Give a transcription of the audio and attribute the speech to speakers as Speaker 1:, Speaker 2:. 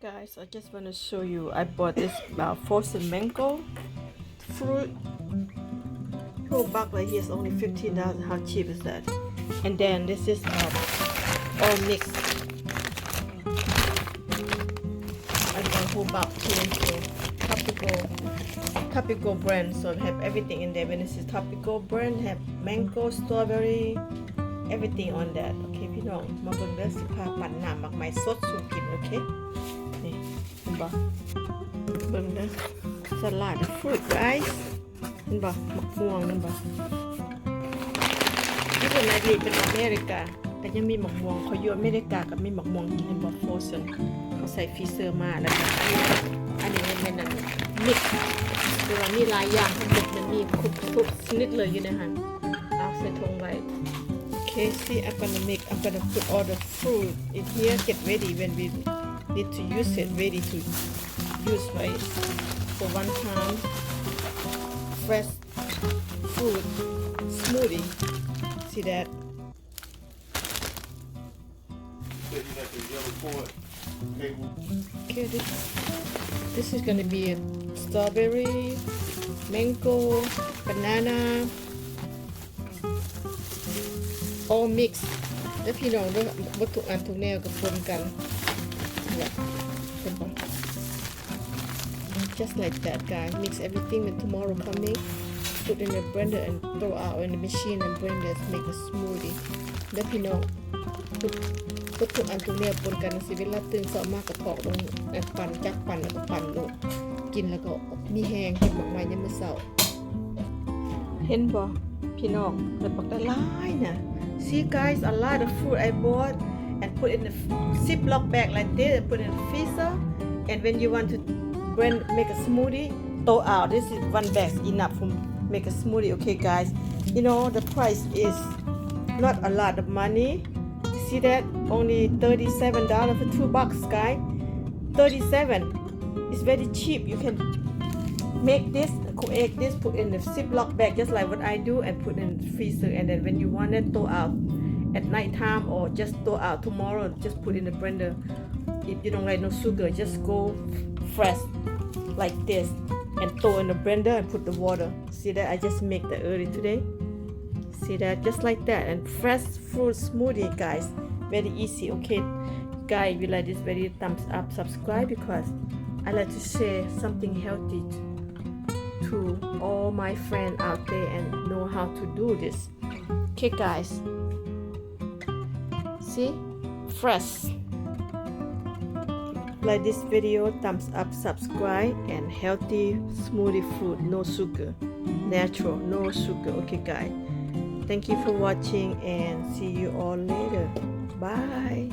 Speaker 1: Guys, I just want to show you. I bought this frozen mango fruit. Whole bag right here is only $15. How cheap is that? And then this is all mixed. I got a whole bag came to Tropical brand, so I have everything in there. When this is Tropical brand, have mango, strawberry, everything on that. Okay, พี่น้องมาเบิ่งเด้อสิพาปั่นน้ำมักไม้สดสู่กิน โอเคนี่เห็นบ่เบิ่งเด้อสลัดฟรุตไรซ์เห็นบ่มะม่วงนั่นบ่นี่เป็นอะไรดีเป็นอเมริกาแต่ยังมีมะม่วงเขาอยู่อเมริกากับมีมะม่วงกินเห็นบ่โฟรเซนเขาใส่ฟรีเซอร์มาแล้วก็อันนี้มันเป็นมิกซ์คือว่ามีหลายอย่างทั้งหมดมันมีทุกชนิดเลยอยู่ในหันเอาใส่ถุงไว้ Okay, see, I'm gonna put all the fruit in here, get ready when we need to use it, ready to use, right? For one time, fresh fruit smoothie. See that? Okay, this is gonna be a strawberry, mango, banana. All mixed แล้วพี่น้องด้วยวัตถุอันทุกแนวกับปนกันเนี่ยเป็นปะ just like that guys mix everything when tomorrow coming put in the blender and throw out in the machine and blend it make a smoothie แล้วพี่น้องวัตถุอันทุกแนวปนกันสิเวลาตื่นเช้ามากก็ถอดลงปั่นจักปั่นแล้วก็ปั่นลงกินแล้วก็มีแห้งกินหมากไม้ยามมื้อเช้าเห็นบ่พี่น้องเปิดปักได้หลายนะSee guys, a lot of fruit I bought and put in a Ziploc bag like this and put in a freezer. And when you want to make a smoothie, throw out. This is one bag enough for make a smoothie. Okay guys, you know the price is not a lot of money. See that? Only $37 for $2, guys. 37. It's very cheap. You can make this, create this, put in the Ziploc bag just like what I do and put in the freezer, and then when you want it, throw out at night time or just throw out tomorrow, just put in the blender. If you don't like no sugar, just go fresh like this and throw in the blender and put the water. See that? I just make that early today. See that? Just like that. And fresh fruit smoothie, guys. Very easy. Okay guys, if you like this video, thumbs up, subscribe, because I like to share something healthy to all my friends out there and know how to do this. Okay guys, see, fresh. Like this video, thumbs up, subscribe, and healthy smoothie food, no sugar, natural, no sugar. Okay guys, thank you for watching and see you all later. Bye.